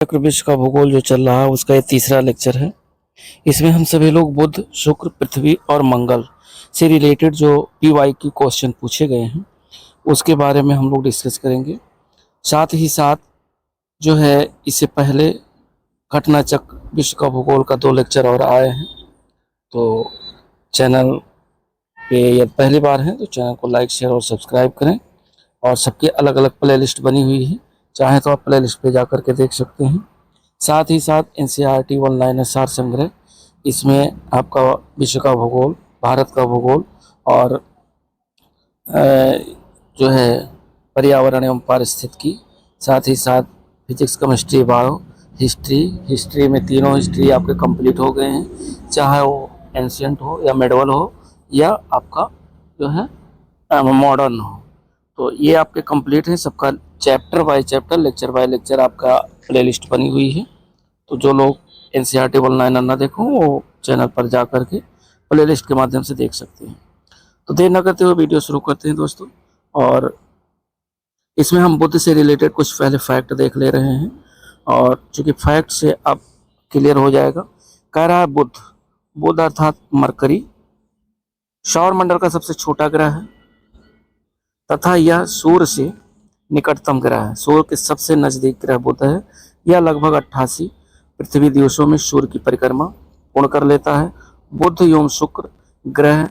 चक्रवृक्ष का भूगोल जो चल रहा है उसका ये तीसरा लेक्चर है। इसमें हम सभी लोग बुध, शुक्र, पृथ्वी और मंगल से रिलेटेड जो PYQ क्वेश्चन पूछे गए हैं उसके बारे में हम लोग डिस्कस करेंगे। साथ ही साथ जो है इससे पहले घटना चक्र, विश्व का भूगोल का 2 लेक्चर और आए हैं। तो चैनल पे यदि पहली बार है तो चैनल को लाइक, शेयर और सब्सक्राइब करें। और सबकी अलग अलग प्लेलिस्ट बनी हुई है, चाहे तो आप प्लेलिस्ट पे जा कर के देख सकते हैं। साथ ही साथ NCERT ऑनलाइन सार संग्रह, इसमें आपका विश्व का भूगोल, भारत का भूगोल और जो है पर्यावरण एवं पारिस्थितिकी, साथ ही साथ फिजिक्स, केमिस्ट्री, बायो, हिस्ट्री में तीनों हिस्ट्री आपके कंप्लीट हो गए हैं, चाहे वो एंशियंट हो या मेडवल हो या आपका जो है मॉडर्न हो। तो ये आपके कंप्लीट है। सबका chapter by chapter, lecture by lecture आपका प्लेलिस्ट बनी हुई है। तो जो लोग NCERT ऑनलाइन ना देखो वो चैनल पर जा कर के प्लेलिस्ट के माध्यम से देख सकते हैं। तो देर न करते हुए वीडियो शुरू करते हैं दोस्तों। और इसमें हम बुध से रिलेटेड कुछ पहले फैक्ट देख ले रहे हैं, और चूँकि फैक्ट से अब क्लियर हो जाएगा। कह रहा है बुध अर्थात मरकरी सौर मंडल का सबसे छोटा ग्रह है तथा यह सूर्य से निकटतम ग्रह है। सूर्य के सबसे नजदीक ग्रह बुध है। यह लगभग 88 पृथ्वी दिवसों में सूर्य की परिक्रमा पूर्ण कर लेता है। बुध एवं शुक्र ग्रह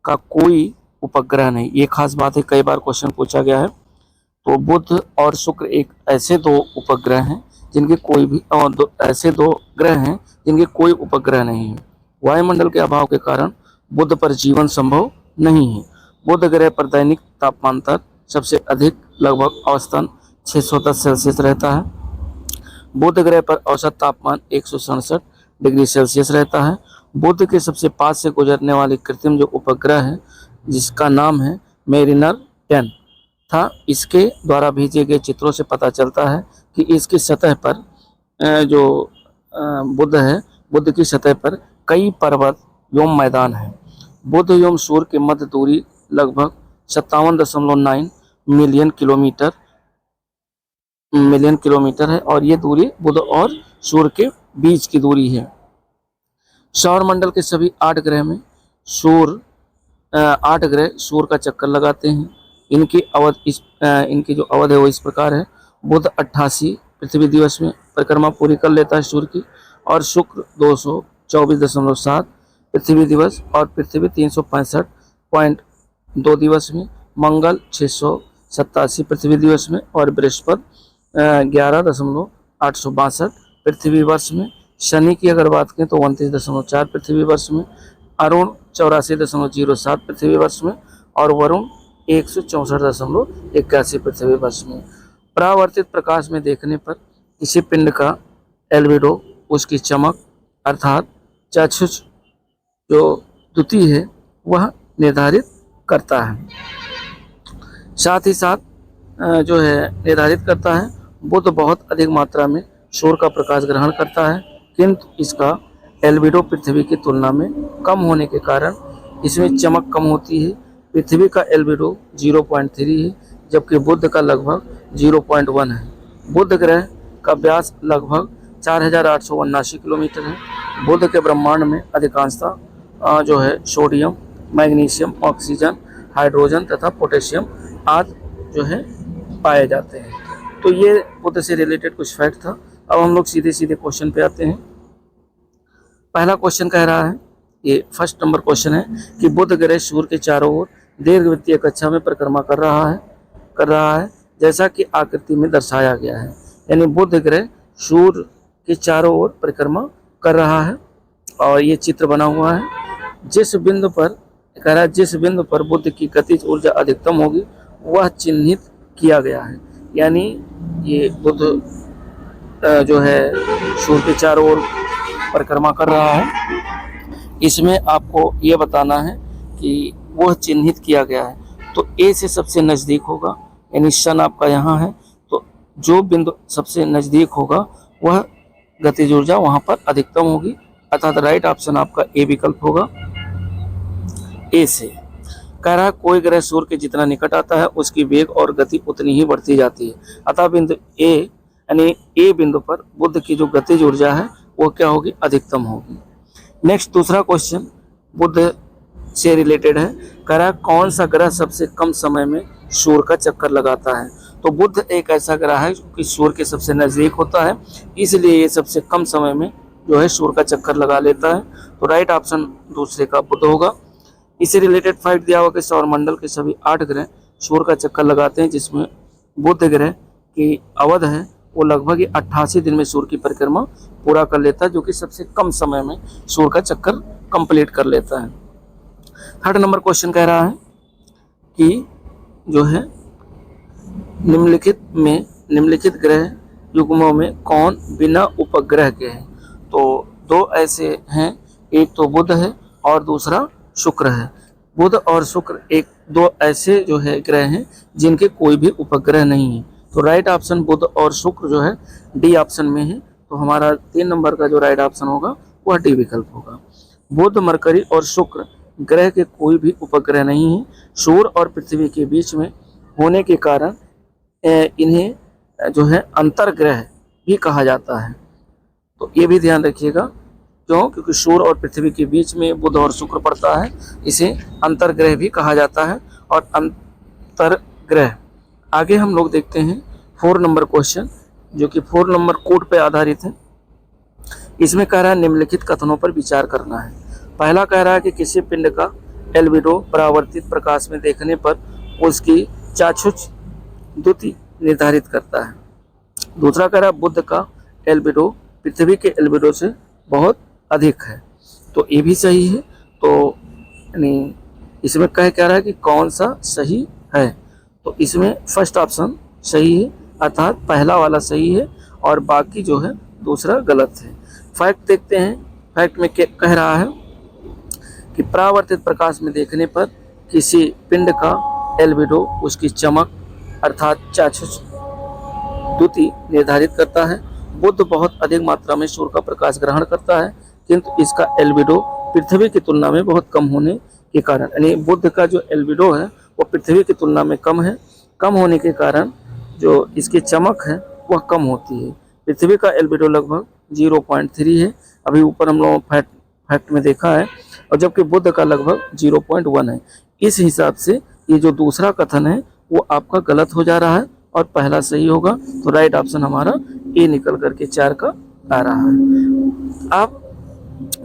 का कोई उपग्रह नहीं। ये खास बात है, कई बार क्वेश्चन पूछा गया है। तो बुध और शुक्र एक ऐसे दो उपग्रह हैं जिनके कोई भी ऐसे दो ग्रह हैं जिनके कोई उपग्रह नहीं है। वायुमंडल के अभाव के कारण बुध पर जीवन संभव नहीं है। बुध ग्रह पर दैनिक तापमांतर सबसे अधिक लगभग औसतन 610 सेल्सियस रहता है। बुध ग्रह पर औसत तापमान 167 डिग्री सेल्सियस रहता है। बुध के सबसे पास से गुजरने वाली कृत्रिम जो उपग्रह है जिसका नाम है मेरिनर 10 था, इसके द्वारा भेजे गए चित्रों से पता चलता है कि इसकी सतह पर जो बुध है, बुध की सतह पर कई पर्वत एवं मैदान हैं। बुध एवं सूर्य की मध्य दूरी लगभग 57.9 मिलियन किलोमीटर है, और ये दूरी बुध और सूर्य के बीच की दूरी है। सौर मंडल के सभी 8 ग्रह में 8 ग्रह सूर्य का चक्कर लगाते हैं। इनकी जो अवधि है वो इस प्रकार है। बुध 88 पृथ्वी दिवस में परिक्रमा पूरी कर लेता है सूर्य की, और शुक्र 224.7 पृथ्वी दिवस, और पृथ्वी 365.2 दिवस में, मंगल 687 पृथ्वी दिवस में, और बृहस्पति 11.862 पृथ्वी वर्ष में। शनि की अगर बात करें तो 29.4 पृथ्वी वर्ष में, अरुण 84.07 पृथ्वी वर्ष में, और वरुण 164.81 पृथ्वी वर्ष में। परावर्तित प्रकाश में देखने पर किसी पिंड का एल्बिडो, उसकी चमक अर्थात चाक्षुष जो द्युति है वह निर्धारित करता है। साथ ही साथ जो है निर्धारित करता है। बुध बहुत अधिक मात्रा में सूर्य का प्रकाश ग्रहण करता है, किंतु इसका एल्बिडो पृथ्वी की तुलना में कम होने के कारण इसमें चमक कम होती है। पृथ्वी का एल्बिडो 0.3 है, जबकि बुध का लगभग 0.1 है। बुध ग्रह का व्यास लगभग 4879 किलोमीटर है। बुध के ब्रह्मांड में अधिकांशतः जो है सोडियम, मैग्नीशियम, ऑक्सीजन, हाइड्रोजन तथा पोटेशियम आदि जो है पाए जाते हैं। तो ये बुध से रिलेटेड कुछ फैक्ट था। अब हम लोग सीधे सीधे क्वेश्चन पे आते हैं। पहला क्वेश्चन कह रहा है, ये फर्स्ट नंबर क्वेश्चन है कि बुध ग्रह सूर्य के चारों ओर दीर्घवृत्तीय कक्षा में परिक्रमा कर रहा है जैसा कि आकृति में दर्शाया गया है। यानी बुध ग्रह सूर्य के चारों ओर परिक्रमा कर रहा है, और ये चित्र बना हुआ है। जिस बिंदु पर कह रहा है, जिस बिंदु पर बुध की गतिज ऊर्जा अधिकतम होगी वह चिन्हित किया गया है। यानी ये बुध जो है सूर्य के चारों ओर परिक्रमा कर रहा है, इसमें आपको ये बताना है कि वह चिन्हित किया गया है। तो ए से सबसे नज़दीक होगा, यानी सन आपका यहाँ है, तो जो बिंदु सबसे नज़दीक होगा वह गतिज ऊर्जा वहाँ पर अधिकतम होगी, अर्थात राइट ऑप्शन आपका ए विकल्प होगा। ए से कह रहा है कोई ग्रह सूर्य के जितना निकट आता है उसकी वेग और गति उतनी ही बढ़ती जाती है, अतः बिंदु ए यानी ए बिंदु पर बुध की जो गतिज ऊर्जा है वो क्या होगी, अधिकतम होगी। नेक्स्ट दूसरा क्वेश्चन बुध से रिलेटेड है, कह रहा है कौन सा ग्रह सबसे कम समय में सूर्य का चक्कर लगाता है। तो बुध एक ऐसा ग्रह है जो कि सूर्य के सबसे नजदीक होता है, इसलिए ये सबसे कम समय में जो है सूर्य का चक्कर लगा लेता है। तो राइट ऑप्शन दूसरे का बुध होगा। इससे रिलेटेड फैक्ट दिया हुआ कि सौरमंडल के सभी 8 ग्रह सूर्य का चक्कर लगाते हैं, जिसमें बुध ग्रह की अवध है वो लगभग 88 दिन में सूर्य की परिक्रमा पूरा कर लेता है, जो कि सबसे कम समय में सूर्य का चक्कर कंप्लीट कर लेता है। थर्ड नंबर क्वेश्चन कह रहा है कि जो है निम्नलिखित ग्रह युग्मों में कौन बिना उपग्रह के है। तो दो ऐसे हैं, एक तो बुध है और दूसरा शुक्र है। बुध और शुक्र एक दो ऐसे जो है ग्रह हैं जिनके कोई भी उपग्रह नहीं है। तो राइट ऑप्शन बुध और शुक्र जो है डी ऑप्शन में है। तो हमारा 3 नंबर का जो राइट ऑप्शन होगा वह डी विकल्प होगा। बुध, मरकरी और शुक्र ग्रह के कोई भी उपग्रह नहीं है। सूर्य और पृथ्वी के बीच में होने के कारण इन्हें जो है अंतर्ग्रह भी कहा जाता है। तो ये भी ध्यान रखिएगा, क्यों, क्योंकि सूर्य और पृथ्वी के बीच में बुध और शुक्र पड़ता है, इसे अंतर्ग्रह भी कहा जाता है। और अंतर्ग्रह आगे हम लोग देखते हैं 4 नंबर क्वेश्चन, जो कि 4 नंबर कोड पे आधारित है। इसमें कह रहा है निम्नलिखित कथनों पर विचार करना है। पहला कह रहा है कि किसी पिंड का एल्बिडो परावर्तित प्रकाश में देखने पर उसकी चाक्षुष द्युति निर्धारित करता है। दूसरा कह रहा है बुध का एल्बिडो पृथ्वी के एल्बिडो से बहुत अधिक है। तो ये भी सही है। तो यानी इसमें कह रहा है कि कौन सा सही है। तो इसमें फर्स्ट ऑप्शन सही है, अर्थात पहला वाला सही है और बाकी जो है दूसरा गलत है। फैक्ट देखते हैं। फैक्ट में कह रहा है कि परावर्तित प्रकाश में देखने पर किसी पिंड का एल्बिडो उसकी चमक अर्थात चाक्षुष द्युति निर्धारित करता है। बुध बहुत अधिक मात्रा में सूर्य का प्रकाश ग्रहण करता है, किंतु इसका एल्बिडो पृथ्वी की तुलना में बहुत कम होने के कारण, यानी बुध का जो एल्बिडो है वो पृथ्वी की तुलना में कम है। कम होने के कारण जो इसकी चमक है वह कम होती है। पृथ्वी का एल्बिडो लगभग 0.3 है, अभी ऊपर हम लोगों फैक्ट में देखा है, और जबकि बुध का लगभग 0.1 है। इस हिसाब से ये जो दूसरा कथन है वो आपका गलत हो जा रहा है और पहला सही होगा। तो राइट ऑप्शन हमारा ए निकल करके 4 का आ रहा है। अब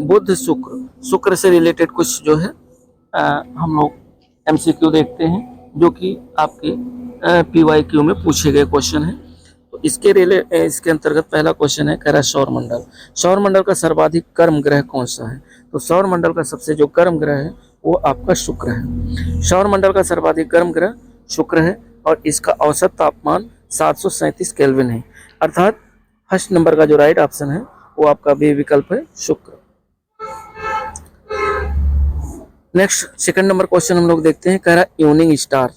बुध शुक्र से रिलेटेड कुछ जो है हम लोग एमसीक्यू देखते हैं, जो कि आपके पीवाईक्यू में पूछे गए क्वेश्चन है। तो इसके अंतर्गत पहला क्वेश्चन है, कह रहा है सौरमंडल का सर्वाधिक गर्म ग्रह कौन सा है। तो सौरमंडल का सबसे जो गर्म ग्रह है वो आपका शुक्र है। सौरमंडल का सर्वाधिक गर्म ग्रह शुक्र है और इसका औसत तापमान 737 केल्विन है, अर्थात फर्स्ट नंबर का जो राइट ऑप्शन है वो आपका बी विकल्प है, शुक्र। नेक्स्ट सेकंड नंबर क्वेश्चन हम लोग देखते हैं, कह रहा है इवनिंग स्टार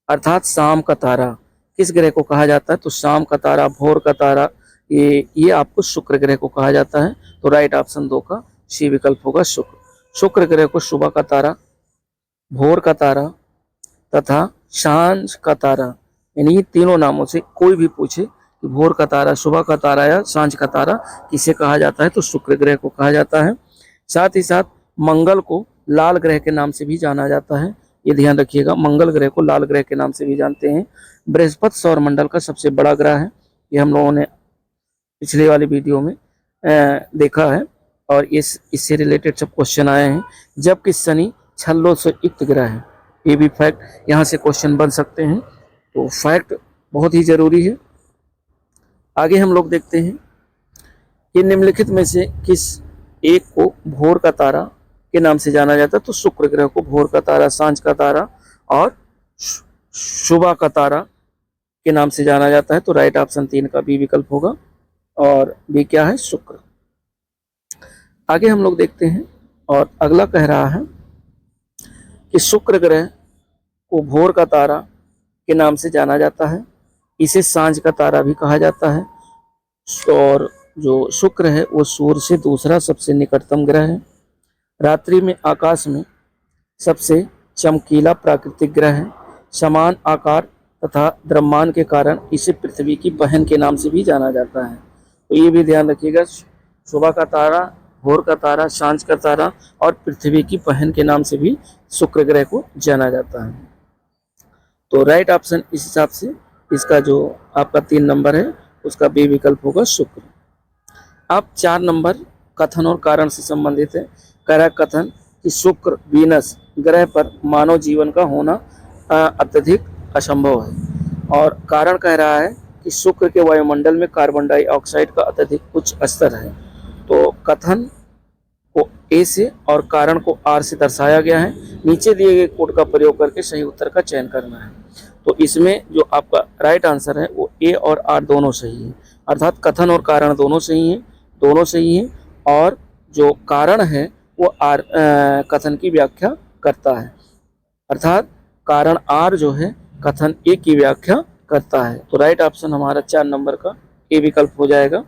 अर्थात शाम का तारा किस ग्रह को कहा जाता है। तो शाम का तारा, भोर का तारा, ये आपको शुक्र ग्रह को कहा जाता है। तो राइट ऑप्शन 2 का सी विकल्प होगा, शुक्र। शुक्र ग्रह को सुबह का तारा, भोर का तारा तथा सांझ का तारा, यानी तीनों नामों से कोई भी पूछे कि भोर का तारा, सुबह का तारा या सांझ का तारा किसे कहा जाता है, तो शुक्र ग्रह को कहा जाता है। साथ ही साथ मंगल को लाल ग्रह के नाम से भी जाना जाता है, ये ध्यान रखिएगा, मंगल ग्रह को लाल ग्रह के नाम से भी जानते हैं। बृहस्पति सौरमंडल का सबसे बड़ा ग्रह है, ये हम लोगों ने पिछले वाली वीडियो में देखा है और इससे रिलेटेड सब क्वेश्चन आए हैं। जबकि शनि छल्लों से युक्त ग्रह है, ये भी फैक्ट यहाँ से क्वेश्चन बन सकते हैं। तो फैक्ट बहुत ही जरूरी है। आगे हम लोग देखते हैं कि निम्नलिखित में से किस एक को भोर का तारा के नाम से जाना जाता है। तो शुक्र ग्रह को भोर का तारा, सांझ का तारा और सुबह का तारा के नाम से जाना जाता है। तो राइट ऑप्शन 3 का बी विकल्प होगा और बी क्या है, शुक्र। आगे हम लोग देखते हैं और अगला कह रहा है कि शुक्र ग्रह को भोर का तारा के नाम से जाना जाता है, इसे सांझ का तारा भी कहा जाता है। और जो शुक्र है वो सूर्य से दूसरा सबसे निकटतम ग्रह है। रात्रि में आकाश में सबसे चमकीला प्राकृतिक ग्रह है। समान आकार तथा द्रव्यमान के कारण इसे पृथ्वी की बहन के नाम से भी जाना जाता है। तो ये भी ध्यान रखिएगा, सुबह का तारा, भोर का तारा, सांझ का तारा और पृथ्वी की बहन के नाम से भी शुक्र ग्रह को जाना जाता है। तो राइट ऑप्शन इस हिसाब से इसका जो आपका 3 नंबर है उसका बी विकल्प होगा शुक्र। अब 4 नंबर कथन और कारण से संबंधित है। कह रहा है कथन कि शुक्र वीनस ग्रह पर मानव जीवन का होना अत्यधिक असंभव है। और कारण कह रहा है कि शुक्र के वायुमंडल में कार्बन डाइऑक्साइड का अत्यधिक उच्च स्तर है। तो कथन को ए से और कारण को आर से दर्शाया गया है। नीचे दिए गए कोड का प्रयोग करके सही उत्तर का चयन करना है। तो इसमें जो आपका राइट आंसर है वो ए और आर दोनों सही है, अर्थात कथन और कारण दोनों सही हैं और जो कारण है वो आर कथन की व्याख्या करता है, अर्थात कारण आर जो है कथन ए की व्याख्या करता है। तो राइट ऑप्शन हमारा 4 नंबर का ए विकल्प हो जाएगा।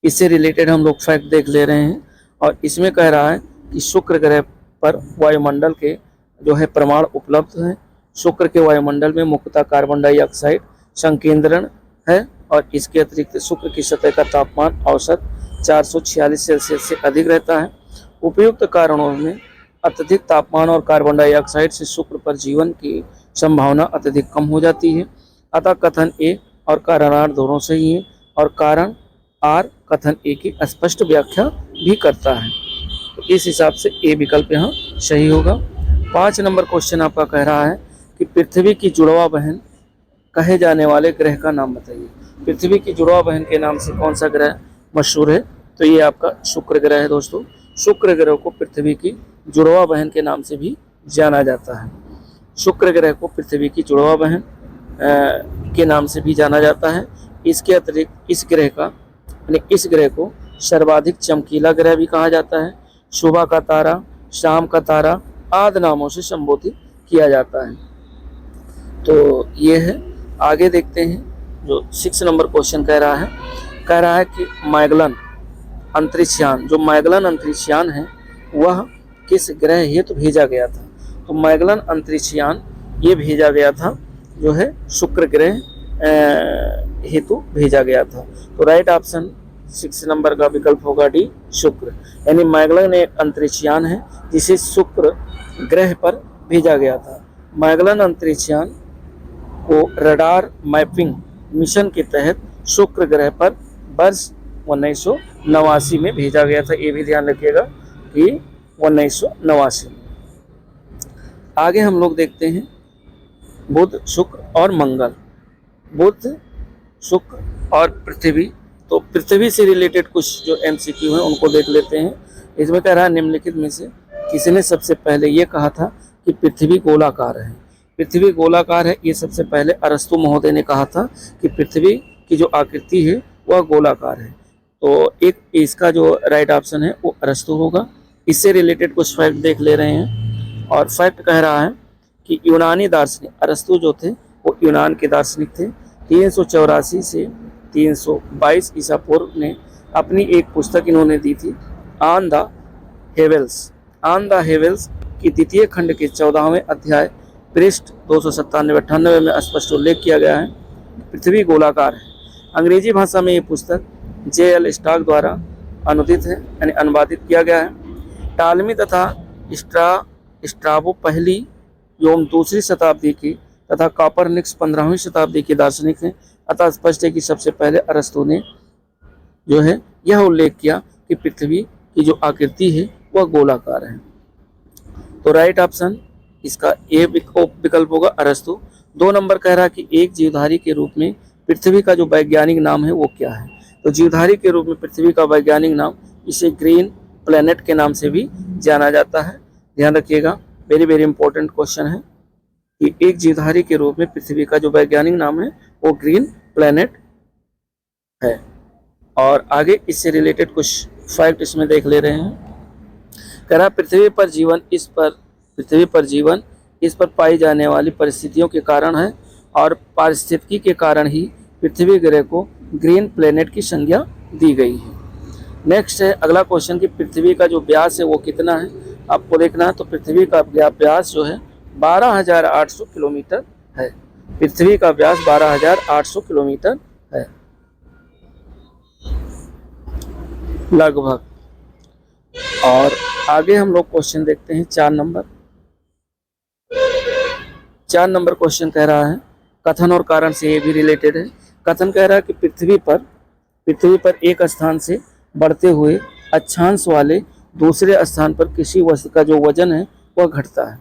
इससे रिलेटेड हम लोग फैक्ट देख ले रहे हैं और इसमें कह रहा है कि शुक्र ग्रह पर वायुमंडल के जो है प्रमाण उपलब्ध हैं। शुक्र के वायुमंडल में मुख्यतः कार्बन डाइऑक्साइड संकेंद्रण है और इसके अतिरिक्त शुक्र की सतह का तापमान औसत 446 सेल्सियस से अधिक रहता है। उपयुक्त कारणों में अत्यधिक तापमान और कार्बन डाइऑक्साइड से शुक्र पर जीवन की संभावना अत्यधिक कम हो जाती है। अतः कथन ए और कारण आर दोनों सही हैं और कारण आर कथन ए की स्पष्ट व्याख्या भी करता है। तो इस हिसाब से ए विकल्प यहाँ सही होगा। 5 नंबर क्वेश्चन आपका कह रहा है कि पृथ्वी की जुड़वा बहन कहे जाने वाले ग्रह का नाम बताइए। पृथ्वी की जुड़वा बहन के नाम से कौन सा ग्रह मशहूर है? तो ये आपका शुक्र ग्रह है दोस्तों। शुक्र ग्रह को पृथ्वी की जुड़वा बहन के नाम से भी जाना जाता है। शुक्र ग्रह को पृथ्वी की जुड़वा बहन के नाम से भी जाना जाता है। इसके अतिरिक्त इस ग्रह को सर्वाधिक चमकीला ग्रह भी कहा जाता है। सुबह का तारा, शाम का तारा आदि नामों से संबोधित किया जाता है। तो ये है। आगे देखते हैं जो 6 नंबर क्वेश्चन कह रहा है कि मैगलन अंतरिक्षयान, जो मैगलन अंतरिक्षयान है वह किस ग्रह हेतु भेजा गया था? तो मैगलन अंतरिक्षयान ये भेजा गया था जो है शुक्र ग्रह हेतु भेजा गया था। तो राइट ऑप्शन 6 नंबर का विकल्प होगा डी शुक्र। यानी मैगलन एक अंतरिक्षयान है जिसे शुक्र ग्रह पर भेजा गया था। मैगलन अंतरिक्षयान को रडार मैपिंग मिशन के तहत शुक्र ग्रह पर वर्ष 1989 में भेजा गया था। ये भी ध्यान रखिएगा कि 1989। आगे हम लोग देखते हैं बुध, शुक्र और मंगल। बुध, शुक्र और पृथ्वी। तो पृथ्वी से रिलेटेड कुछ जो एमसीक्यू हैं उनको देख लेते हैं। इसमें कह रहा है निम्नलिखित में से किसने सबसे पहले ये कहा था कि पृथ्वी गोलाकार है? पृथ्वी गोलाकार है, ये सबसे पहले अरस्तु महोदय ने कहा था कि पृथ्वी की जो आकृति है वह गोलाकार है। तो एक इसका जो राइट ऑप्शन है वो अरस्तु होगा। इससे रिलेटेड कुछ फैक्ट देख ले रहे हैं और फैक्ट कह रहा है कि यूनानी दार्शनिक अरस्तु जो थे वो यूनान के दार्शनिक थे। 384 से 322 ईसा पूर्व ने अपनी एक पुस्तक इन्होंने दी थी ऑन द हेवेल्स की द्वितीय खंड के 14वें अध्याय पृष्ठ 297-98 में स्पष्ट उल्लेख किया गया है पृथ्वी गोलाकार है। अंग्रेजी भाषा में ये पुस्तक J.L. स्टॉक द्वारा अनुदित है यानी अनुवादित किया गया है। टालमी तथा स्ट्राबो पहली एवं दूसरी शताब्दी की तथा कॉपरनिकस 15वीं शताब्दी के दार्शनिक हैं। अतः स्पष्ट है कि सबसे पहले अरस्तु ने जो है यह उल्लेख किया कि पृथ्वी की जो आकृति है वह गोलाकार है। तो राइट ऑप्शन इसका ए विकल्प होगा अरस्तु। 2 नंबर कह रहा है कि एक जीवधारी के रूप में पृथ्वी का जो वैज्ञानिक नाम है वो क्या है? तो जीवधारी के रूप में पृथ्वी का वैज्ञानिक नाम, इसे ग्रीन प्लेनेट के नाम से भी जाना जाता है। ध्यान रखिएगा, वेरी वेरी इंपॉर्टेंट क्वेश्चन है कि एक जीवधारी के रूप में पृथ्वी का जो वैज्ञानिक नाम है वो ग्रीन प्लेनेट है। और आगे इससे रिलेटेड कुछ फैक्ट इसमें देख ले रहे हैं। कह रहा पृथ्वी पर जीवन इस पर पाई जाने वाली परिस्थितियों के कारण है और पारिस्थितिकी के कारण ही पृथ्वी ग्रह को ग्रीन प्लेनेट की संज्ञा दी गई है। नेक्स्ट है अगला क्वेश्चन कि पृथ्वी का जो व्यास है वो कितना है? आपको देखना है। तो पृथ्वी का व्यास जो है 12,800 किलोमीटर है। पृथ्वी का व्यास 12,800 किलोमीटर है लगभग। और आगे हम लोग क्वेश्चन देखते हैं 4 नंबर। 4 नंबर क्वेश्चन कह रहा है, कथन और कारण से ये भी रिलेटेड है। कथन कह रहा है कि पृथ्वी पर एक स्थान से बढ़ते हुए अक्षांश वाले दूसरे स्थान पर किसी वस्तु का जो वजन है वह घटता है।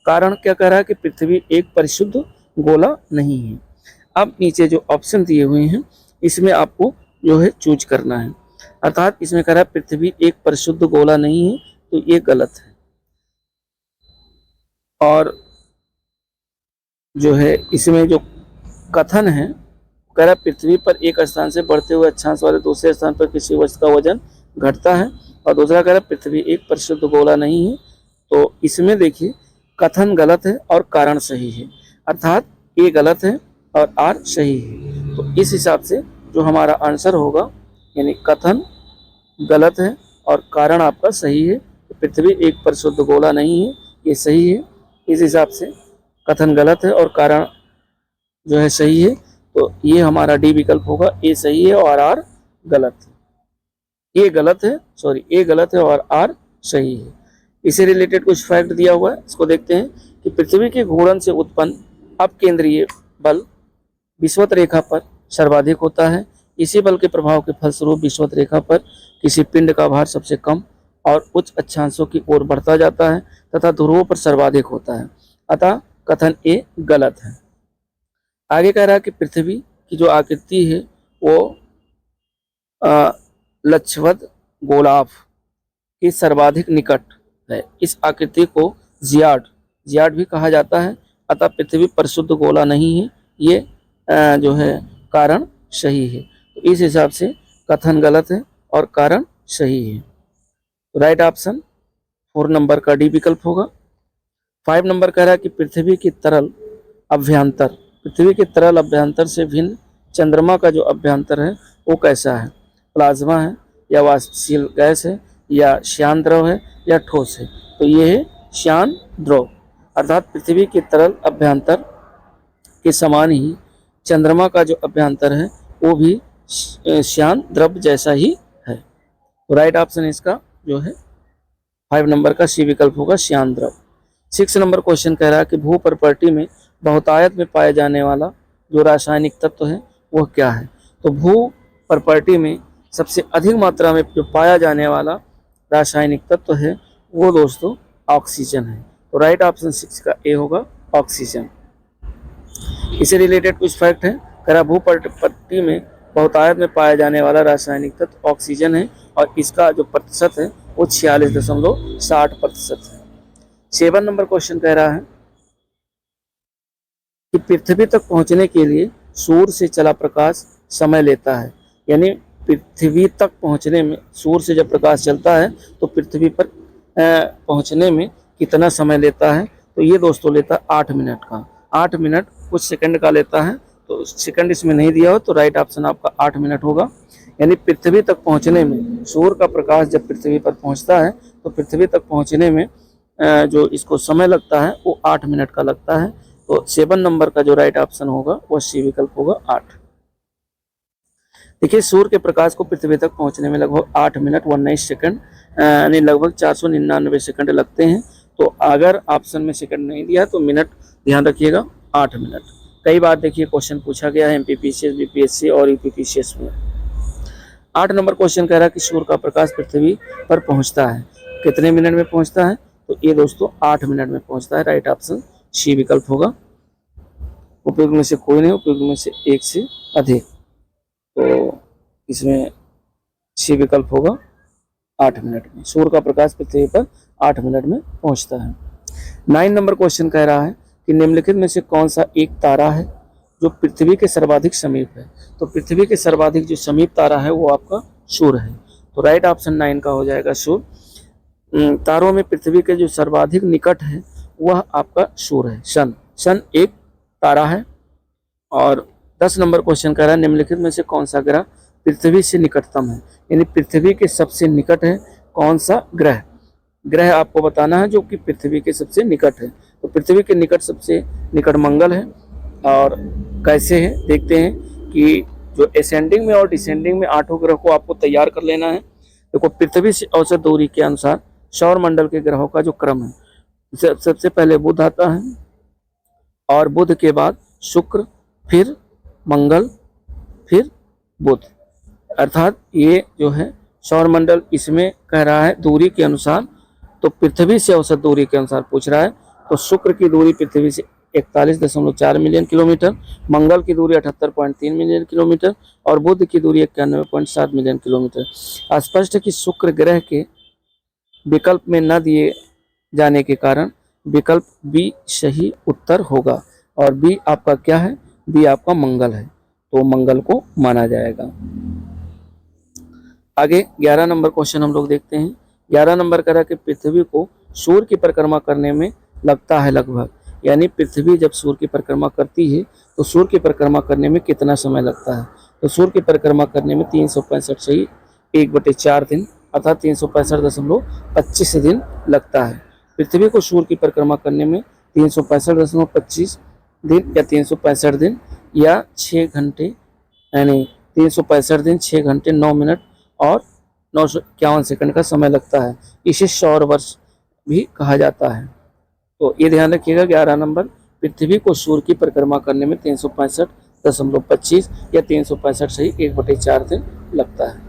कारण क्या कह रहा है कि पृथ्वी एक परिशुद्ध गोला नहीं है। अब नीचे जो ऑप्शन दिए हुए हैं इसमें आपको जो है चूज करना है। अर्थात इसमें कह रहा है पृथ्वी एक परिशुद्ध गोला नहीं है, तो ये गलत है। और जो है इसमें जो कथन है कह रहा है पृथ्वी पर एक स्थान से बढ़ते हुए अक्षांश वाले दूसरे स्थान पर किसी वस्तु का वजन घटता है। और दूसरा कह रहा है पृथ्वी एक परिशुद्ध गोला नहीं है। तो इसमें देखिए कथन गलत है और कारण सही है, अर्थात ए गलत है और आर सही है। तो इस हिसाब से जो हमारा आंसर होगा, यानी कथन गलत है और कारण आपका सही है। पृथ्वी एक परिशुद्ध गोला नहीं है, ये सही है। इस हिसाब से कथन गलत है और कारण जो है सही है। तो ये हमारा डी विकल्प होगा, ए सही है और आर गलत है। ए गलत है और आर सही है। इससे रिलेटेड कुछ फैक्ट दिया हुआ है, इसको देखते हैं कि पृथ्वी के घूर्णन से उत्पन्न अपकेंद्रीय बल विषुवत रेखा पर सर्वाधिक होता है। इसी बल के प्रभाव के फलस्वरूप विषुवत रेखा पर किसी पिंड का भार सबसे कम और उच्च अक्षांशों की ओर बढ़ता जाता है तथा ध्रुवों पर सर्वाधिक होता है। अतः कथन ए गलत है। आगे कह रहा है कि पृथ्वी की जो आकृति है वो लक्षवद गोलाभ के सर्वाधिक निकट है। इस आकृति को जियाड भी कहा जाता है। अतः पृथ्वी परिशुद्ध गोला नहीं है, ये जो है कारण सही है। तो इस हिसाब से कथन गलत है और कारण सही है। तो राइट ऑप्शन 4 नंबर का डी विकल्प होगा। 5 नंबर कह रहा है कि पृथ्वी के तरल अभ्यंतर से भिन्न चंद्रमा का जो अभ्यंतर है वो कैसा है? प्लाज्मा है या वाष्पशील गैस है या श्यान द्रव है या ठोस है? तो ये है श्यान द्रव। अर्थात पृथ्वी के तरल अभ्यंतर के समान ही चंद्रमा का जो अभ्यंतर है वो भी श्यान द्रव जैसा ही है। तो राइट ऑप्शन इसका जो है 5 नंबर का सी विकल्प होगा, श्यान द्रव। 6 नंबर क्वेश्चन कह रहा है कि भू प्रॉपर्टी में बहुतायत में पाया जाने वाला जो रासायनिक तत्व है वह क्या है? तो भू प्रॉपर्टी में सबसे अधिक मात्रा में जो पाया जाने वाला रासायनिक तत्व है वो दोस्तों ऑक्सीजन है। तो राइट ऑप्शन 6 का ए होगा, ऑक्सीजन। इससे रिलेटेड कुछ फैक्ट है। कह रहा भू प्रॉपर्टी में बहुतायत में पाया जाने वाला रासायनिक तत्व ऑक्सीजन है और इसका जो प्रतिशत है वो 46.60% है। 7 नंबर क्वेश्चन कह रहा है कि पृथ्वी तक पहुंचने के लिए सूर्य से चला प्रकाश समय लेता है। यानी पृथ्वी तक पहुंचने में सूर्य से जब प्रकाश चलता है तो पृथ्वी पर पहुंचने में कितना समय लेता है? तो ये दोस्तों लेता है 8 मिनट का। 8 मिनट कुछ सेकंड का लेता है, तो सेकंड इसमें नहीं दिया हो, तो राइट ऑप्शन आपका 8 मिनट होगा। यानी पृथ्वी तक पहुंचने में सूर्य का प्रकाश जब पृथ्वी पर पहुंचता है तो पृथ्वी तक पहुंचने में जो इसको समय लगता है वो 8 मिनट का लगता है। तो 7 नंबर का जो राइट ऑप्शन होगा वो सी विकल्प होगा, 8। देखिए सूर्य के प्रकाश को पृथ्वी तक पहुंचने में लगभग 8 मिनट 19 सेकंड यानी लगभग 499 सेकंड लगते हैं। तो अगर ऑप्शन में सेकंड नहीं दिया तो मिनट ध्यान रखिएगा, 8 मिनट। कई बार देखिए क्वेश्चन पूछा गया है एमपीपीसीएस, बीपीएससी और यूपीपीसीएस में। 8 नंबर क्वेश्चन कह रहा है कि सूर्य का प्रकाश पृथ्वी पर पहुंचता है कितने मिनट में पहुंचता है? तो ये दोस्तों 8 मिनट में पहुंचता है। राइट ऑप्शन सी विकल्प होगा। उपयुक्त में से कोई नहीं, उपयुक्त में से एक से अधिक। तो इसमें सी विकल्प होगा, 8 मिनट में सूर्य का प्रकाश पृथ्वी पर 8 मिनट में पहुंचता है। 9 नंबर क्वेश्चन कह रहा है कि निम्नलिखित में से कौन सा एक तारा है जो पृथ्वी के सर्वाधिक समीप है? तो पृथ्वी के सर्वाधिक जो समीप तारा है वो आपका सूर्य है। तो राइट ऑप्शन 9 का हो जाएगा सूर्य। तारों में पृथ्वी के जो सर्वाधिक निकट है वह आपका सूर्य है, सन एक तारा है। और 10 नंबर क्वेश्चन कह रहा है निम्नलिखित में से कौन सा ग्रह पृथ्वी से निकटतम है? यानी पृथ्वी के सबसे निकट है कौन सा ग्रह आपको बताना है जो कि पृथ्वी के सबसे निकट है। तो पृथ्वी के निकट सबसे निकट मंगल है, और कैसे है देखते हैं कि जो असेंडिंग में और डिसेंडिंग में 8 ग्रह को आपको तैयार कर लेना है। देखो पृथ्वी से औसत दूरी के अनुसार सौर मंडल के ग्रहों का जो क्रम है, सबसे पहले बुध आता है और बुध के बाद शुक्र, फिर मंगल, फिर बुध। अर्थात ये जो है सौर मंडल, इसमें कह रहा है दूरी के अनुसार, तो पृथ्वी से औसत दूरी के अनुसार पूछ रहा है। तो शुक्र की दूरी पृथ्वी से 41.4 मिलियन किलोमीटर, मंगल की दूरी 78.3 मिलियन किलोमीटर और बुध की दूरी 91.7 मिलियन किलोमीटर। स्पष्ट है कि शुक्र ग्रह के विकल्प में न दिए जाने के कारण विकल्प बी सही उत्तर होगा। और बी आपका क्या है? बी आपका मंगल है, तो मंगल को माना जाएगा। आगे 11 नंबर क्वेश्चन हम लोग देखते हैं। 11 नंबर कह रहा है कि पृथ्वी को सूर्य की परिक्रमा करने में लगता है लगभग, यानी पृथ्वी जब सूर्य की परिक्रमा करती है तो सूर्य की परिक्रमा करने में कितना समय लगता है? तो सूर्य की परिक्रमा करने में 365 सही 1/4 दिन अर्थात 365.25 दिन लगता है। पृथ्वी को सूर्य की परिक्रमा करने में 365.25 दिन या 365 दिन या 6 घंटे, यानी 365 दिन 6 घंटे 9 मिनट और 951 सेकंड का समय लगता है। इसे सौर वर्ष भी कहा जाता है। तो ये ध्यान रखिएगा 11 नंबर, पृथ्वी को सूर्य की परिक्रमा करने में 365.25 या 365 सही 1/4 दिन लगता है।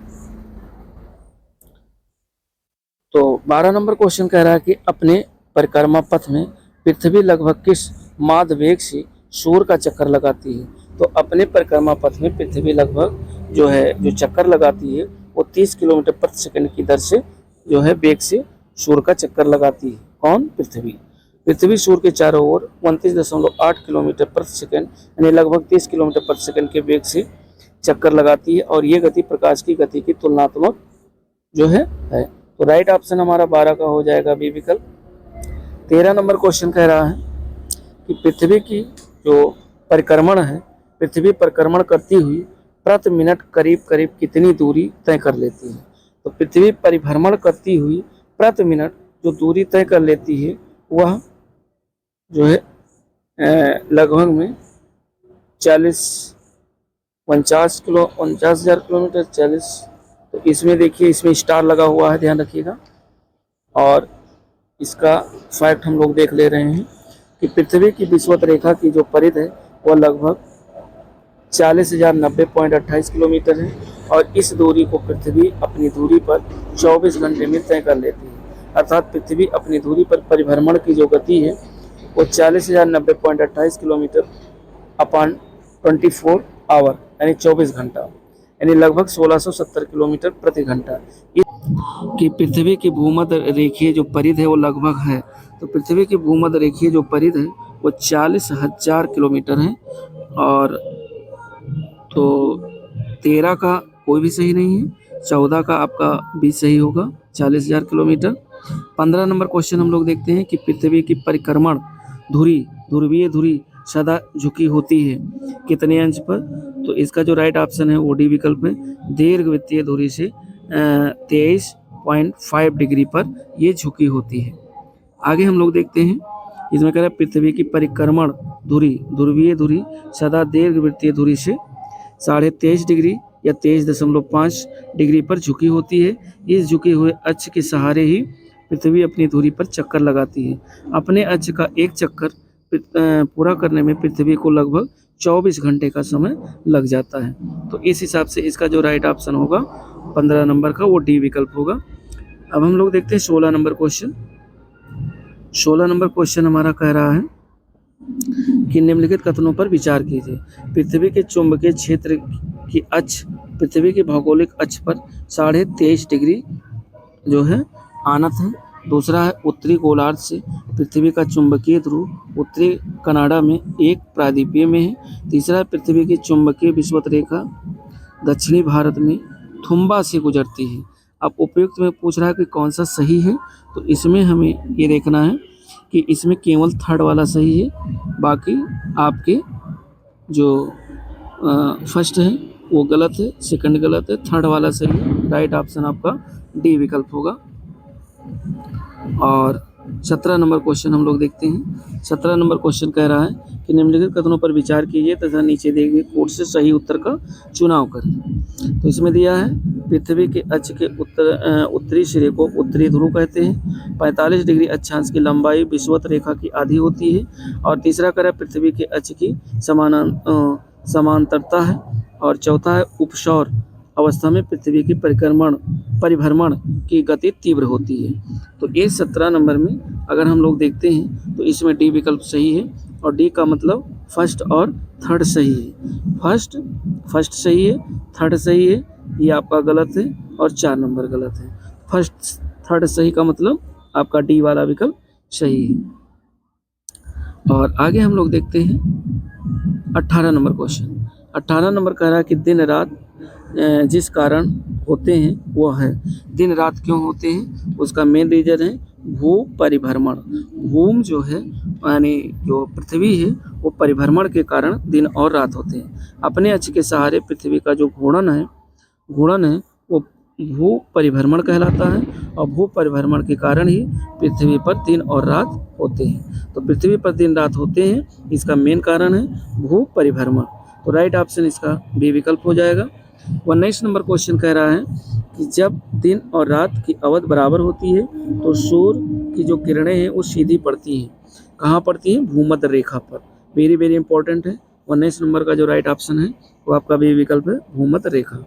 तो 12 नंबर क्वेश्चन कह रहा है कि अपने परिक्रमा पथ में पृथ्वी लगभग किस माध्य वेग से सूर्य का चक्कर लगाती है? तो अपने परिक्रमा पथ में पृथ्वी लगभग जो चक्कर लगाती है वो 30 किलोमीटर प्रति सेकंड की दर से वेग से सूर्य का चक्कर लगाती है। कौन? पृथ्वी सूर्य के चारों ओर 29.8 किलोमीटर प्रति सेकंड यानी लगभग 30 किलोमीटर प्रति सेकंड के वेग से चक्कर लगाती है और ये गति प्रकाश की गति की तुलनात्मक है। तो राइट ऑप्शन हमारा 12 का हो जाएगा, बी विकल्प। 13 नंबर क्वेश्चन कह रहा है कि पृथ्वी की जो परिक्रमण है, पृथ्वी परिक्रमण करती हुई प्रति मिनट करीब करीब कितनी दूरी तय कर लेती है? तो पृथ्वी परिभ्रमण करती हुई प्रति मिनट जो दूरी तय कर लेती है वह लगभग में 49,000 किलोमीटर 40। तो इसमें देखिए, इसमें स्टार लगा हुआ है, ध्यान रखिएगा। और इसका फैक्ट हम लोग देख ले रहे हैं कि पृथ्वी की विषुवत रेखा की जो परिधि है वह लगभग 40,090.28 किलोमीटर है और इस दूरी को पृथ्वी अपनी दूरी पर 24 घंटे में तय कर लेती है। अर्थात पृथ्वी अपनी दूरी पर परिभ्रमण की जो गति है वो 40,090.28 किलोमीटर अपॉन 24 आवर यानी 24 घंटा यानी लगभग 1670 किलोमीटर प्रति घंटा कि पृथ्वी की भूमध्य रेखीय जो परिधि है वो लगभग है। तो पृथ्वी की भूमध्य रेखीय जो परिधि है वो 40,000 किलोमीटर है और तो 13 का कोई भी सही नहीं है, 14 का आपका भी सही होगा, 40,000 किलोमीटर। 15 नंबर क्वेश्चन हम लोग देखते हैं कि पृथ्वी की परिक्रमण धुरी, ध्रुवीय धुरी सदा झुकी होती है कितने अंश पर? तो इसका जो राइट ऑप्शन है वो डी विकल्प है, दीर्घवृत्तीय धुरी से 23.5 डिग्री पर ये झुकी होती है। आगे हम लोग देखते हैं, इसमें कह रहा है पृथ्वी की परिक्रमण धुरी, ध्रुवीय धुरी सदा दीर्घवृत्तीय धुरी से 23.5 डिग्री या 23.5 डिग्री पर झुकी होती है। इस झुके हुए अक्ष के सहारे ही पृथ्वी अपनी धुरी पर चक्कर लगाती है। अपने अक्ष का एक चक्कर पूरा करने में पृथ्वी को लगभग 24 घंटे का समय लग जाता है। तो इस हिसाब से इसका जो राइट ऑप्शन होगा 15 नंबर का वो डी विकल्प होगा। अब हम लोग देखते हैं 16 नंबर क्वेश्चन। 16 नंबर क्वेश्चन हमारा कह रहा है कि निम्नलिखित कथनों पर विचार कीजिए। पृथ्वी के चुंबकीय क्षेत्र की अक्ष पृथ्वी के भौगोलिक अक्ष पर 23.5 डिग्री आनत है। दूसरा है उत्तरी गोलार्ध से पृथ्वी का चुंबकीय ध्रुव उत्तरी कनाडा में एक प्रायद्वीपीय में है। तीसरा है पृथ्वी की चुंबकीय विषुवत रेखा दक्षिणी भारत में थुम्बा से गुजरती है। अब उपयुक्त में पूछ रहा है कि कौन सा सही है, तो इसमें हमें ये देखना है कि इसमें केवल थर्ड वाला सही है, बाकी आपके जो फर्स्ट है वो गलत है, सेकंड गलत है, थर्ड वाला सही है। राइट ऑप्शन आपका डी विकल्प होगा। और 17 नंबर क्वेश्चन हम लोग देखते हैं। 17 नंबर क्वेश्चन कह रहा है कि निम्नलिखित कथनों पर विचार कीजिए तथा नीचे दिए गए कोड से सही उत्तर का चुनाव करें। तो इसमें दिया है पृथ्वी के अक्ष के उत्तरी सिरे को उत्तरी ध्रुव कहते हैं। 45 डिग्री अक्षांश की लंबाई विषुवत रेखा की आधी होती है। और तीसरा कह रहा है पृथ्वी के अक्ष की समांतरता है। और चौथा है उपसौर अवस्था में पृथ्वी की परिभ्रमण की गति तीव्र होती है। तो ये 17 नंबर में अगर हम लोग देखते हैं तो इसमें डी विकल्प सही है। और डी का मतलब फर्स्ट और थर्ड सही है। फर्स्ट सही है, थर्ड सही है, ये आपका गलत है, और 4 नंबर गलत है। फर्स्ट थर्ड सही का मतलब आपका डी वाला विकल्प सही है। और आगे हम लोग देखते हैं 18 नंबर क्वेश्चन। 18 नंबर कह रहा है कि दिन रात जिस कारण होते हैं वो है। दिन रात क्यों होते हैं, उसका मेन रीजन है भू परिभ्रमण। भूम जो है यानी जो पृथ्वी है वो परिभ्रमण के कारण दिन और रात होते हैं। अपने अक्ष के सहारे पृथ्वी का जो घूर्णन है वो भू परिभ्रमण कहलाता है। और भू परिभ्रमण के कारण ही पृथ्वी पर दिन और रात होते हैं। तो पृथ्वी पर दिन रात होते हैं, इसका मेन कारण है भू परिभ्रमण। तो राइट ऑप्शन इसका बी विकल्प हो जाएगा। 19 नंबर क्वेश्चन कह रहा है कि जब दिन और रात की अवधि बराबर होती है तो सूर्य की जो किरणें हैं वो सीधी पड़ती हैं। कहाँ पड़ती हैं? भूमध्य रेखा पर। वेरी वेरी इंपॉर्टेंट है। 19 नंबर का जो राइट ऑप्शन है वो आपका बी विकल्प है, भूमध्य रेखा।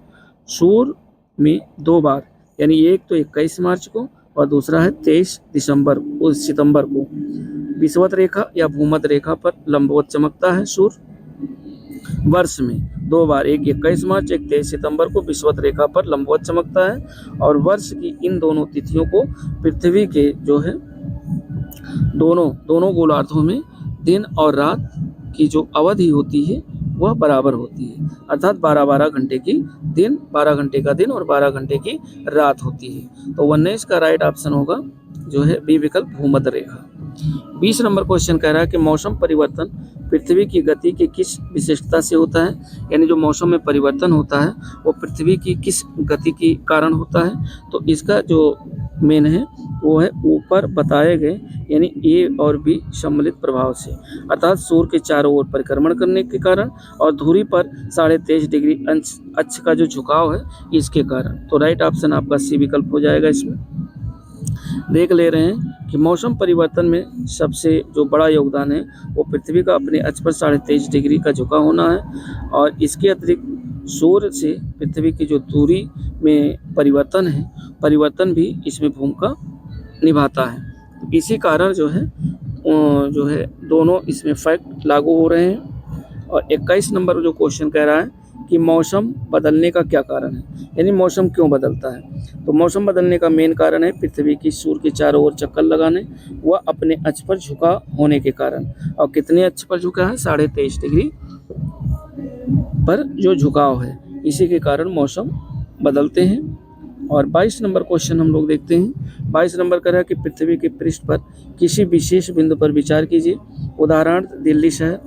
सूर्य में 2 बार, यानी एक तो 21 मार्च को और दूसरा है 23 सितंबर को विषुवत रेखा या भूमध्य रेखा पर लंबवत चमकता है सूर्य। वर्ष में 2 बार, एक 21 मार्च, एक 23 सितंबर को विषुवत रेखा पर लंबवत चमकता है। और वर्ष की इन दोनों तिथियों को पृथ्वी के जो है दोनों गोलार्धों में दिन और रात की जो अवधि होती है वह बराबर होती है। अर्थात 12-12 घंटे की दिन, 12 घंटे का दिन और 12 घंटे की रात होती है। तो 19 का राइट ऑप्शन होगा जो है बी विकल्प, भूमध्य रेखा। 20 नंबर क्वेश्चन कह रहा है कि मौसम परिवर्तन पृथ्वी की गति की किस विशिष्टता से होता है। यानी जो मौसम में परिवर्तन होता है वो पृथ्वी की किस गति के कारण होता है। तो इसका जो मेन है वो है ऊपर बताए गए यानी ए और बी सम्मिलित प्रभाव से, अर्थात सूर्य के चारों ओर परिक्रमण करने के कारण और धुरी पर 23.5 डिग्री अक्ष का जो झुकाव है इसके कारण। तो राइट ऑप्शन आपका सी विकल्प हो जाएगा। इसमें देख ले रहे हैं कि मौसम परिवर्तन में सबसे जो बड़ा योगदान है वो पृथ्वी का अपने अक्ष पर 23.5 डिग्री का झुकाव होना है। और इसके अतिरिक्त सूर्य से पृथ्वी की जो दूरी में परिवर्तन भी इसमें भूमिका निभाता है। तो इसी कारण जो है दोनों इसमें फैक्ट लागू हो रहे हैं। और 21 नंबर जो क्वेश्चन कह रहा है कि मौसम बदलने का क्या कारण है, यानी मौसम क्यों बदलता है। तो मौसम बदलने का मेन कारण है पृथ्वी की सूर्य के चारों ओर चक्कर लगाने व अपने अक्ष पर झुका होने के कारण। और कितने अक्ष पर झुका है? 23.5 डिग्री पर जो झुकाव है, इसी के कारण मौसम बदलते हैं। और 22 नंबर क्वेश्चन हम लोग देखते हैं। 22 नंबर कह रहा है कि पृथ्वी के पृष्ठ पर किसी विशेष बिंदु पर विचार कीजिए। उदाहरण दिल्ली शहर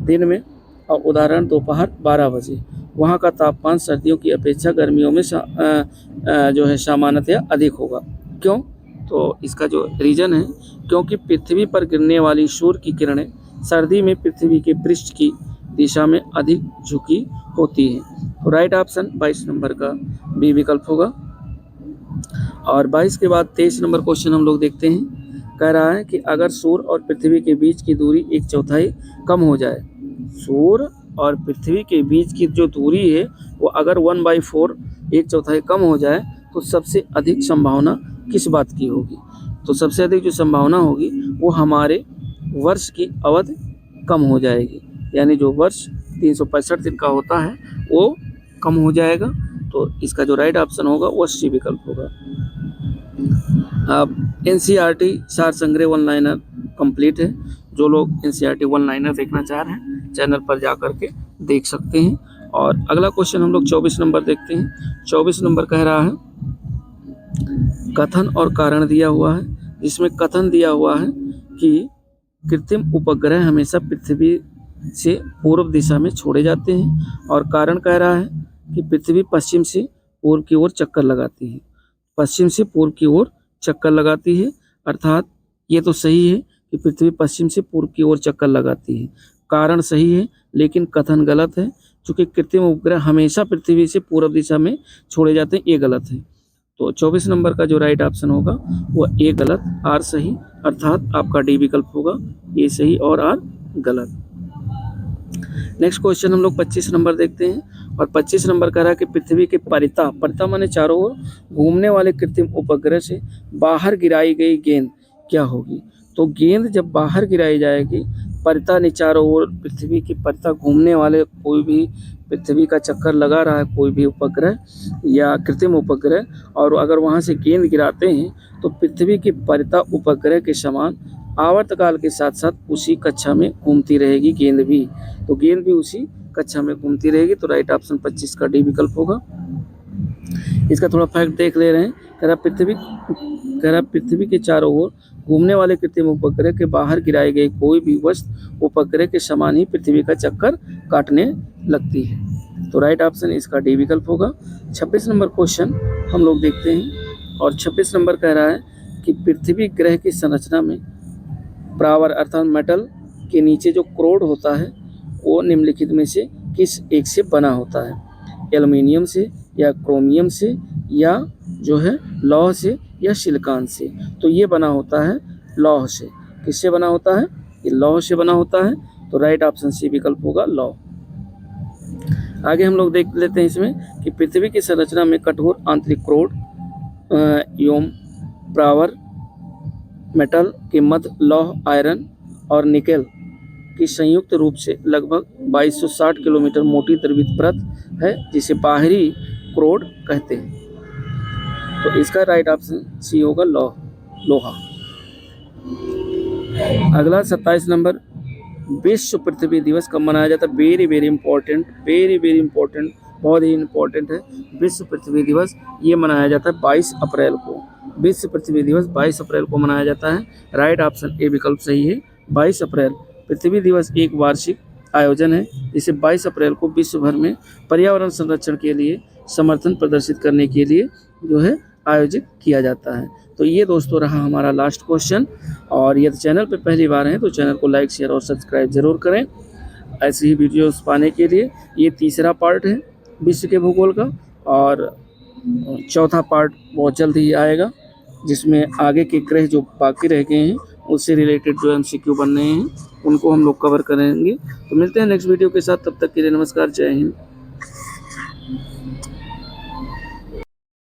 दिन में और उदाहरण दोपहर 12 बजे। वहाँ का तापमान सर्दियों की अपेक्षा गर्मियों में जो है सामान्यतया अधिक होगा। क्यों? तो इसका जो रीज़न है क्योंकि पृथ्वी पर गिरने वाली सूर्य की किरणें सर्दी में पृथ्वी के पृष्ठ की दिशा में अधिक झुकी होती हैं। तो राइट ऑप्शन 22 नंबर का बी विकल्प होगा। और 22 के बाद 23 नंबर क्वेश्चन हम लोग देखते हैं। कह रहा है कि अगर सूर्य और पृथ्वी के बीच की दूरी 1/4 कम हो जाए, सूर्य और पृथ्वी के बीच की जो दूरी है वो अगर 1/4 1/4 कम हो जाए तो सबसे अधिक संभावना किस बात की होगी। तो सबसे अधिक जो संभावना होगी वो हमारे वर्ष की अवधि कम हो जाएगी, यानी जो वर्ष 365 दिन का होता है वो कम हो जाएगा। तो इसका जो राइट ऑप्शन होगा वो सी विकल्प होगा। अब NCERT सार संग्रह वन लाइनर कंप्लीट है। जो लोग NCERT वन लाइनर देखना चाह रहे हैं चैनल पर जा कर के देख सकते हैं। और अगला क्वेश्चन हम लोग 24 नंबर देखते हैं। 24 नंबर कह रहा है कथन और कारण दिया हुआ है, जिसमें कथन दिया हुआ है कि कृत्रिम उपग्रह हमेशा पृथ्वी से पूर्व दिशा में छोड़े जाते हैं। और कारण कह रहा है कि पृथ्वी पश्चिम से पूर्व की ओर चक्कर लगाती है, पश्चिम से पूर्व की ओर चक्कर लगाती है, अर्थात ये तो सही है कि पृथ्वी पश्चिम से पूर्व की ओर चक्कर लगाती है। कारण सही है लेकिन कथन गलत है, क्योंकि कृत्रिम उपग्रह हमेशा पृथ्वी से पूर्व दिशा में छोड़े जाते हैं, ये गलत है। तो 24 नंबर का जो राइट ऑप्शन होगा वो ए गलत, आर सही, अर्थात आपका डी विकल्प होगा, ए सही और आर गलत। नेक्स्ट क्वेश्चन हम लोग 25 नंबर देखते हैं, और 25 नंबर कह रहा है कि पृथ्वी के परिता माने चारों ओर घूमने वाले कृत्रिम उपग्रह से बाहर गिराई गई गेंद क्या होगी। तो गेंद जब बाहर गिराई जाएगी, परिता ने चारों ओर पृथ्वी की परिता घूमने वाले कोई भी पृथ्वी का चक्कर लगा रहा है कोई भी उपग्रह या कृत्रिम उपग्रह, और अगर वहाँ से गेंद गिराते हैं तो पृथ्वी की परिता उपग्रह के समान आवर्तकाल के साथ साथ उसी कक्षा में घूमती रहेगी गेंद भी। तो गेंद भी उसी कक्षा में घूमती रहेगी। तो राइट ऑप्शन 25 का डी विकल्प होगा। इसका थोड़ा फैक्ट देख ले रहे हैं। कह रहा पृथ्वी के चारों ओर घूमने वाले कृत्रिम उपग्रह के बाहर गिराई गई कोई भी वस्तु उपग्रह के समान ही पृथ्वी का चक्कर काटने लगती है। तो राइट ऑप्शन इसका डी विकल्प होगा। 26 नंबर क्वेश्चन हम लोग देखते हैं, और 26 नंबर कह रहा है कि पृथ्वी ग्रह की संरचना में प्रावर अर्थात मेटल के नीचे जो क्रोड होता है वो निम्नलिखित में से किस एक से बना होता है। एल्युमिनियम से या क्रोमियम से या जो है लौह से या सिलिकॉन से। तो ये बना होता है लौह से। किससे बना होता है? ये लौह से बना होता है। तो राइट ऑप्शन सी विकल्प होगा लौह। आगे हम लोग देख लेते हैं इसमें कि पृथ्वी की संरचना में कठोर आंतरिक क्रोड एवं प्रावर मेटल के मध्य लौह आयरन और निकेल की संयुक्त रूप से लगभग 2260 किलोमीटर मोटी द्रवित परत है, जिसे बाहरी क्रोड कहते हैं। तो इसका राइट ऑप्शन सी होगा लोहा। अगला 27 नंबर, विश्व पृथ्वी दिवस कब मनाया जाता है? वेरी वेरी इंपॉर्टेंट, बहुत ही इंपॉर्टेंट है। विश्व पृथ्वी दिवस ये मनाया जाता है 22 अप्रैल को। विश्व पृथ्वी दिवस 22 अप्रैल को मनाया जाता है। राइट ऑप्शन ए विकल्प सही है, 22 अप्रैल। पृथ्वी दिवस एक वार्षिक आयोजन है, जिसे 22 अप्रैल को विश्व भर में पर्यावरण संरक्षण के लिए समर्थन प्रदर्शित करने के लिए जो है आयोजित किया जाता है। तो ये दोस्तों रहा हमारा लास्ट क्वेश्चन, और यदि चैनल पर पहली बार हैं तो चैनल को लाइक शेयर और सब्सक्राइब जरूर करें ऐसी ही वीडियोस पाने के लिए। ये तीसरा पार्ट है विश्व के भूगोल का, और चौथा पार्ट बहुत जल्द ही आएगा, जिसमें आगे के ग्रह जो बाकी रह गए हैं उससे रिलेटेड जो MCQ बन रहे हैं उनको हम लोग कवर करेंगे। तो मिलते हैं नेक्स्ट वीडियो के साथ, तब तक के लिए नमस्कार, जय हिंद।